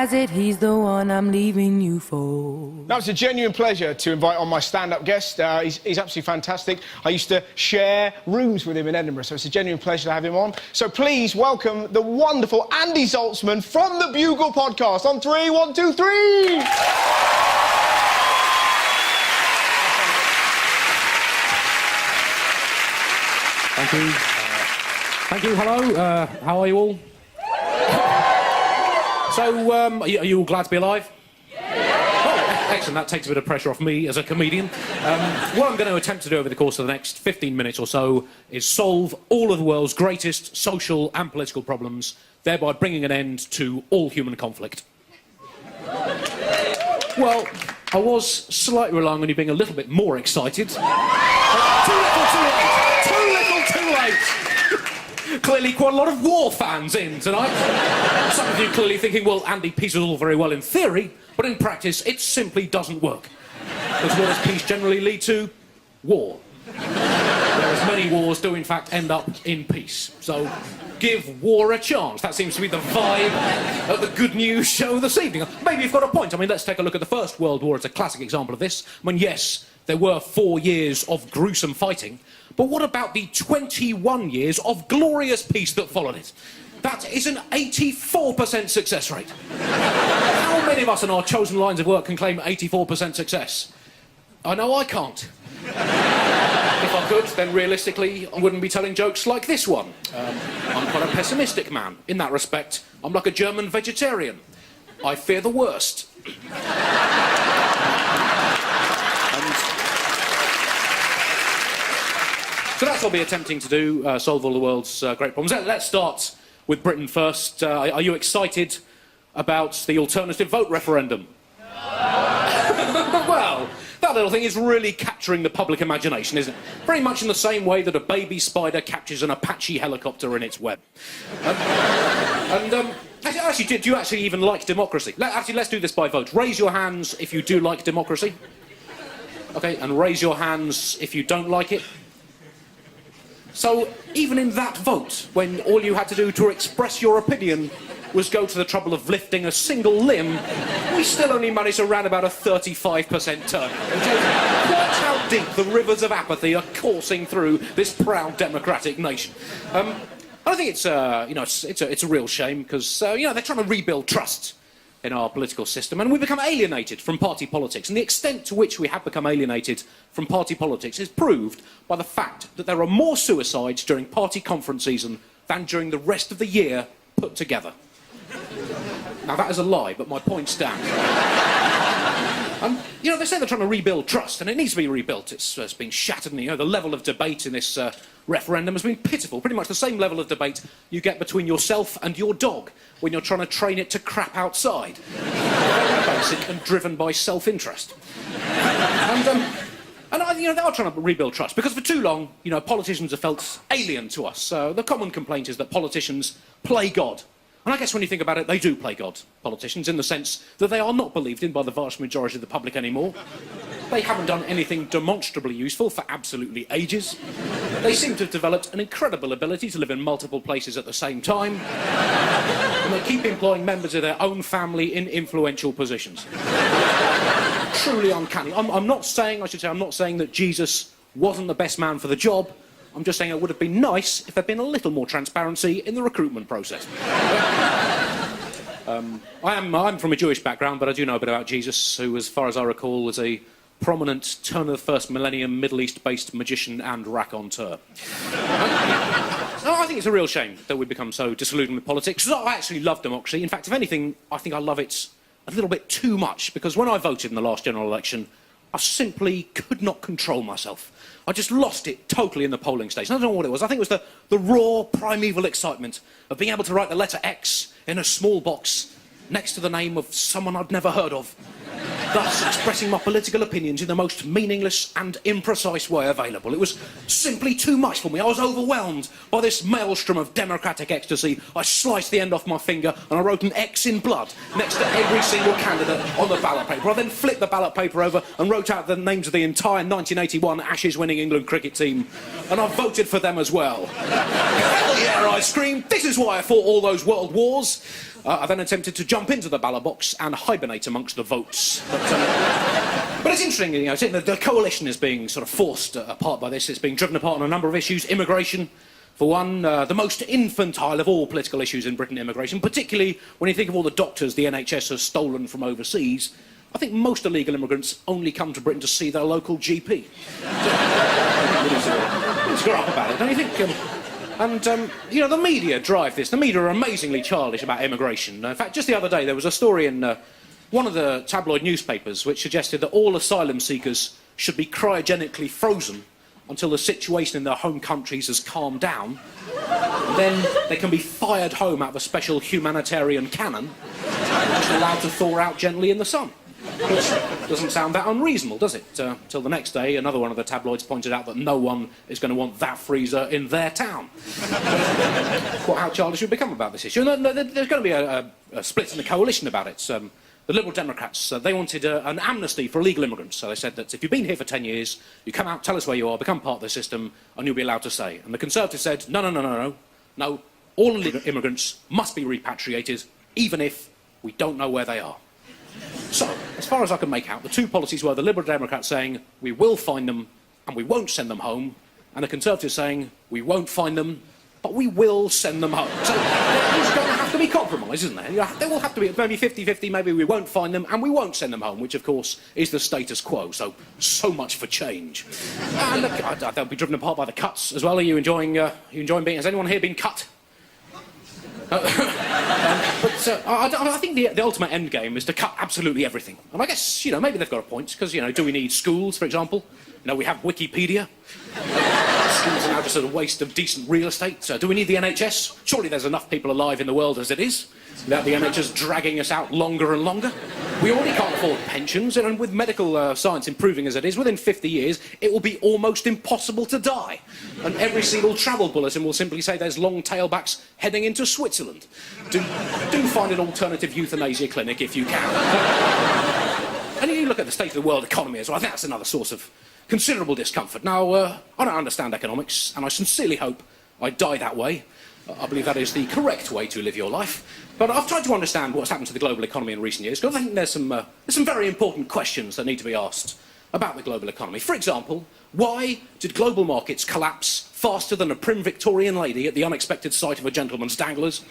has it, he's the one I'm leaving you for. Now, it's a genuine pleasure to invite on my stand-up guest. He's absolutely fantastic. I used to share rooms with him in Edinburgh, so it's a genuine pleasure to have him on. So please welcome the wonderful Andy Zaltzman from the Bugle podcast on 3, 1, 2, 3! Thank you. Thank you. Hello. How are you all? So, are you all glad to be alive? Oh, excellent. That takes a bit of pressure off me as a comedian. What I'm going to attempt to do over the course of the next 15 minutes or so is solve all of the world's greatest social and political problems, thereby bringing an end to all human conflict. Well, I was slightly relying on you being a little bit more excited. Too little, too late. Too little, too late. Clearly quite a lot of war fans in tonight. Some of you clearly thinking, well, Andy, peace is all very well in theory, but in practice it simply doesn't work. Because what does peace generally lead to? War. Whereas many wars do in fact end up in peace. So give war a chance. That seems to be the vibe of the Good News show this evening. Maybe you've got a point. I mean, let's take a look at the First World War. It's a classic example of this. I mean, yes, there were 4 years of gruesome fighting, but what about the 21 years of glorious peace that followed it? That is an 84% success rate. How many of us in our chosen lines of work can claim 84% success? I know I can't. If I could, then realistically, I wouldn't be telling jokes like this one. I'm quite a pessimistic man. In that respect, I'm like a German vegetarian. I fear the worst. So that's what I'll be attempting to do, solve all the world's great problems. Let's start with Britain first. Are you excited about the alternative vote referendum? Well, that little thing is really capturing the public imagination, isn't it? Very much in the same way that a baby spider captures an Apache helicopter in its web. Actually, do you actually even like democracy? Let's do this by vote. Raise your hands if you do like democracy. OK, and raise your hands if you don't like it. So, even in that vote, when all you had to do to express your opinion was go to the trouble of lifting a single limb, we still only managed around about a 35% turnout. Which is quite how deep the rivers of apathy are coursing through this proud democratic nation. I think it's a real shame because they're trying to rebuild trust in our political system, and we become alienated from party politics. And the extent to which we have become alienated from party politics is proved by the fact that there are more suicides during party conference season than during the rest of the year put together. Now, that is a lie, but my point stands. They say they're trying to rebuild trust, and it needs to be rebuilt. It's been shattered, and the level of debate in this referendum has been pitiful. Pretty much the same level of debate you get between yourself and your dog when you're trying to train it to crap outside. Very basic and driven by self-interest. They are trying to rebuild trust, because for too long, politicians have felt alien to us. The common complaint is that politicians play God. And I guess when you think about it, they do play God, politicians, in the sense that they are not believed in by the vast majority of the public anymore. They haven't done anything demonstrably useful for absolutely ages. They seem to have developed an incredible ability to live in multiple places at the same time. And they keep employing members of their own family in influential positions. Truly uncanny. I'm not saying that Jesus wasn't the best man for the job. I'm just saying it would have been nice if there'd been a little more transparency in the recruitment process. I'm from a Jewish background, but I do know a bit about Jesus, who, as far as I recall, was a prominent turn of the first millennium Middle East-based magician and raconteur. I think it's a real shame that we've become so disillusioned with politics. I actually love democracy. In fact, if anything, I think I love it a little bit too much, because when I voted in the last general election, I simply could not control myself. I just lost it totally in the polling station. I don't know what it was. I think it was the raw, primeval excitement of being able to write the letter X in a small box next to the name of someone I'd never heard of. thus expressing my political opinions in the most meaningless and imprecise way available. It was simply too much for me. I was overwhelmed by this maelstrom of democratic ecstasy. I sliced the end off my finger and I wrote an X in blood next to every single candidate on the ballot paper. I then flipped the ballot paper over and wrote out the names of the entire 1981 Ashes-winning England cricket team, and I voted for them as well. Hell yeah, I screamed. This is why I fought all those world wars. I then attempted to jump into the ballot box and hibernate amongst the votes. But it's interesting, you know, the coalition is being sort of forced apart by this. It's being driven apart on a number of issues. Immigration, for one, the most infantile of all political issues in Britain, immigration, particularly when you think of all the doctors the NHS has stolen from overseas. I think most illegal immigrants only come to Britain to see their local GP. Let's grow up about it, don't you think? You know, the media drive this. The media are amazingly childish about immigration. In fact, just the other day, there was a story in one of the tabloid newspapers which suggested that all asylum seekers should be cryogenically frozen until the situation in their home countries has calmed down. Then they can be fired home out of a special humanitarian cannon and allowed to thaw out gently in the sun. Which doesn't sound that unreasonable, does it? Till the next day, another one of the tabloids pointed out that no one is going to want that freezer in their town. How childish we've become about this issue. And there's going to be a split in the coalition about it. The Liberal Democrats, they wanted an amnesty for illegal immigrants. So they said that if you've been here for 10 years, you come out, tell us where you are, become part of the system, and you'll be allowed to stay. And the Conservatives said, no, all illegal immigrants must be repatriated, even if we don't know where they are. So, as far as I can make out, the two policies were the Liberal Democrats saying, we will find them and we won't send them home, and the Conservatives saying, we won't find them, but we will send them home. So, there's going to have to be compromise, isn't there? There will have to be maybe 50-50, maybe we won't find them and we won't send them home, which, of course, is the status quo. So much for change. And look, they'll be driven apart by the cuts as well. Are you enjoying being... Has anyone here been cut? I think the ultimate end game is to cut absolutely everything. And I guess, you know, maybe they've got a point, because, you know, do we need schools, for example? You know, we have Wikipedia. Schools are now just a waste of decent real estate. Do we need the NHS? Surely there's enough people alive in the world as it is, without the NHS dragging us out longer and longer. We already can't afford pensions, and with medical science improving as it is, within 50 years, it will be almost impossible to die. And every single travel bulletin will simply say there's long tailbacks heading into Switzerland. Do find an alternative euthanasia clinic if you can. And you look at the state of the world economy as well. I think that's another source of considerable discomfort. Now, I don't understand economics, and I sincerely hope I die that way. I believe that is the correct way to live your life. But I've tried to understand what's happened to the global economy in recent years, because I think there's some very important questions that need to be asked about the global economy. For example, why did global markets collapse faster than a prim Victorian lady at the unexpected sight of a gentleman's danglers?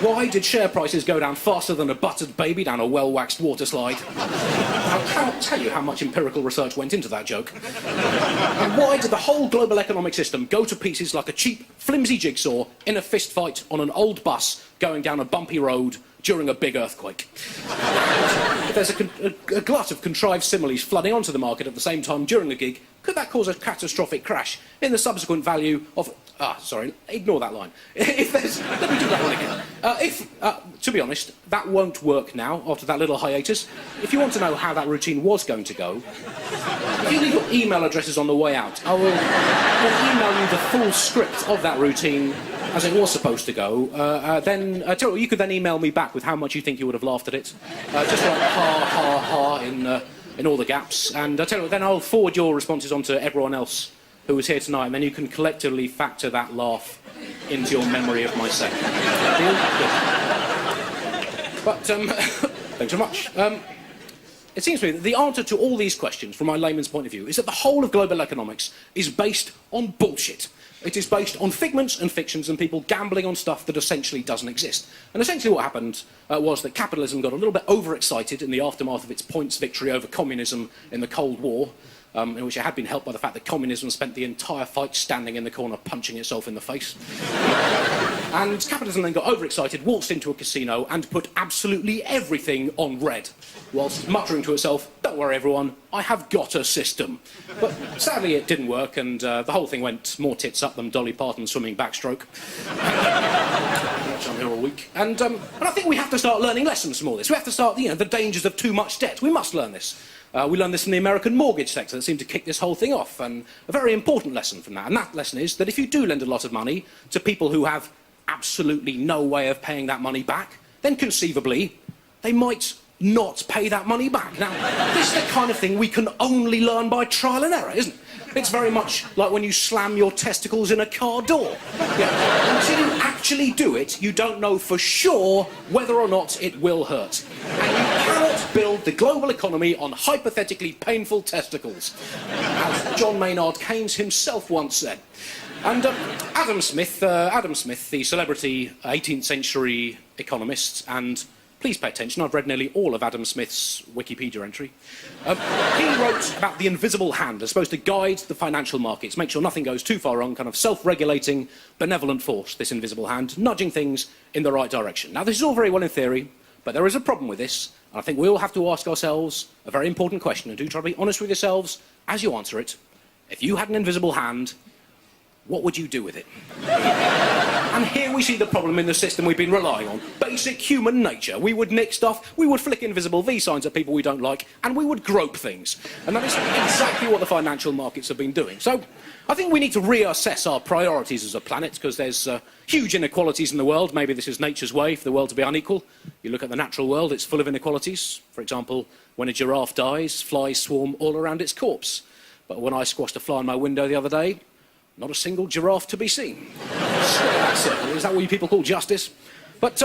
Why did share prices go down faster than a buttered baby down a well-waxed water slide? I cannot tell you how much empirical research went into that joke. And why did the whole global economic system go to pieces like a cheap, flimsy jigsaw in a fist fight on an old bus going down a bumpy road during a big earthquake? If there's a glut of contrived similes flooding onto the market at the same time during a gig, could that cause a catastrophic crash in the subsequent value of... sorry, ignore that line. Let me do that one again. To be honest, that won't work now, after that little hiatus. If you want to know how that routine was going to go, if you leave your email addresses on the way out, I will email you the full script of that routine as it was supposed to go. You could then email me back with how much you think you would have laughed at it. Just like ha in all the gaps. And then I'll forward your responses on to everyone else who was here tonight, and then you can collectively factor that laugh into your memory of my set. Deal? Good. But, thanks so much. It seems to me that the answer to all these questions, from my layman's point of view, is that the whole of global economics is based on bullshit. It is based on figments and fictions and people gambling on stuff that essentially doesn't exist. And essentially what happened was that capitalism got a little bit overexcited in the aftermath of its points victory over communism in the Cold War, in which it had been helped by the fact that communism spent the entire fight standing in the corner punching itself in the face. And capitalism then got overexcited, waltzed into a casino and put absolutely everything on red, whilst muttering to itself, "Don't worry everyone, I have got a system." But sadly it didn't work, and the whole thing went more tits up than Dolly Parton's swimming backstroke. I'm here all week. bank. And I think we have to start learning lessons from all this. We have to start, the dangers of too much debt. We must learn this. We learned this from the American mortgage sector that seemed to kick this whole thing off. And a very important lesson from that. And that lesson is that if you do lend a lot of money to people who have absolutely no way of paying that money back, then conceivably they might not pay that money back. Now, this is the kind of thing we can only learn by trial and error, isn't it? It's very much like when you slam your testicles in a car door. Yeah. Until you actually do it, you don't know for sure whether or not it will hurt. And you cannot build the global economy on hypothetically painful testicles, as John Maynard Keynes himself once said. And Adam Smith, the celebrity 18th century economist, and please pay attention, I've read nearly all of Adam Smith's Wikipedia entry. He wrote about the invisible hand as supposed to guide the financial markets, make sure nothing goes too far wrong, kind of self-regulating, benevolent force, this invisible hand, nudging things in the right direction. Now, this is all very well in theory, but there is a problem with this, and I think we all have to ask ourselves a very important question, and do try to be honest with yourselves as you answer it. If you had an invisible hand, what would you do with it? And here we see the problem in the system we've been relying on. Basic human nature. We would nick stuff, we would flick invisible V signs at people we don't like, and we would grope things. And that is exactly what the financial markets have been doing. So I think we need to reassess our priorities as a planet, because there's huge inequalities in the world. Maybe this is nature's way for the world to be unequal. You look at the natural world, it's full of inequalities. For example, when a giraffe dies, flies swarm all around its corpse. But when I squashed a fly in my window the other day, not a single giraffe to be seen. That circle. Is that what you people call justice? But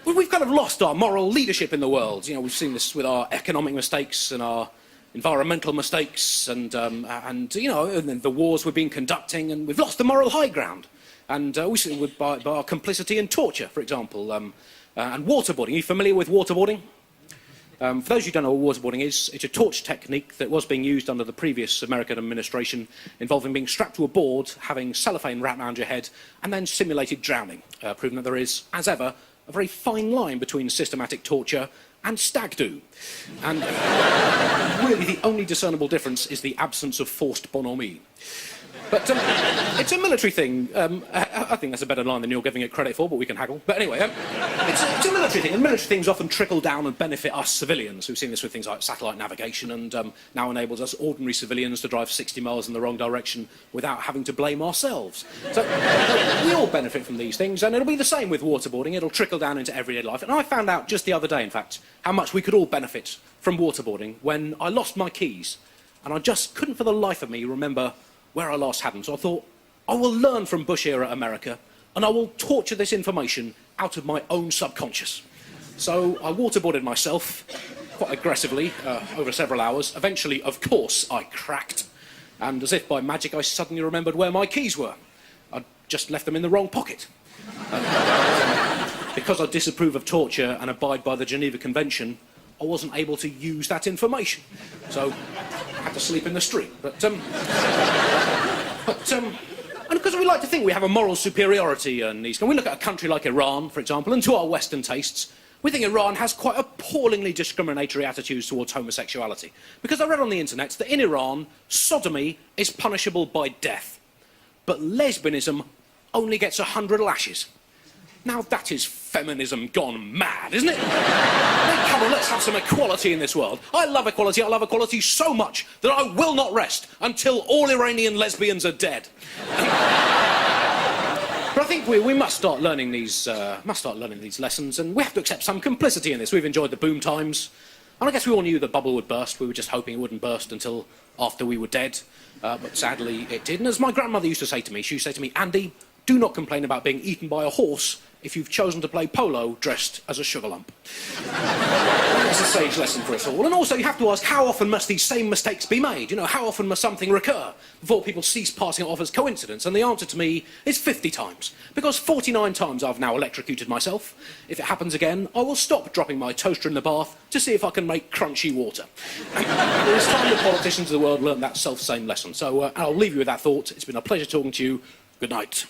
we've kind of lost our moral leadership in the world. We've seen this with our economic mistakes and our environmental mistakes and the wars we've been conducting, and we've lost the moral high ground. And we see it by our complicity in torture, for example, and waterboarding. Are you familiar with waterboarding? For those who don't know what waterboarding is, it's a torture technique that was being used under the previous American administration, involving being strapped to a board, having cellophane wrapped around your head, and then simulated drowning, proving that there is, as ever, a very fine line between systematic torture and stag do. And really the only discernible difference is the absence of forced bonhomie. But it's a military thing. I think that's a better line than you're giving it credit for, but we can haggle. But anyway, it's a military thing, and military things often trickle down and benefit us civilians. We've seen this with things like satellite navigation, and now enables us ordinary civilians to drive 60 miles in the wrong direction without having to blame ourselves. So we all benefit from these things, and it'll be the same with waterboarding. It'll trickle down into everyday life. And I found out just the other day, in fact, how much we could all benefit from waterboarding when I lost my keys, and I just couldn't for the life of me remember where I last had them. So I thought, I will learn from Bush-era America, and I will torture this information out of my own subconscious. So I waterboarded myself quite aggressively over several hours. Eventually, of course, I cracked. And as if by magic, I suddenly remembered where my keys were. I'd just left them in the wrong pocket. Because I disapprove of torture and abide by the Geneva Convention, I wasn't able to use that information. So I had to sleep in the street. And because we like to think we have a moral superiority in these, we look at a country like Iran, for example, and to our Western tastes, we think Iran has quite appallingly discriminatory attitudes towards homosexuality. Because I read on the internet that in Iran, sodomy is punishable by death, but lesbianism only gets 100 lashes. Now that is feminism gone mad, isn't it? Come on, let's have some equality in this world. I love equality so much that I will not rest until all Iranian lesbians are dead. But I think we must start learning these lessons, and we have to accept some complicity in this. We've enjoyed the boom times, and I guess we all knew the bubble would burst. We were just hoping it wouldn't burst until after we were dead, but sadly it did. And as my grandmother used to say to me, she used to say to me, Andy, do not complain about being eaten by a horse if you've chosen to play polo dressed as a sugar lump. It's a sage lesson for us all. And also you have to ask, how often must these same mistakes be made? How often must something recur before people cease passing it off as coincidence? And the answer to me is 50 times. Because 49 times I've now electrocuted myself. If it happens again, I will stop dropping my toaster in the bath to see if I can make crunchy water. It's time the politicians of the world learned that self-same lesson. So I'll leave you with that thought. It's been a pleasure talking to you. Good night.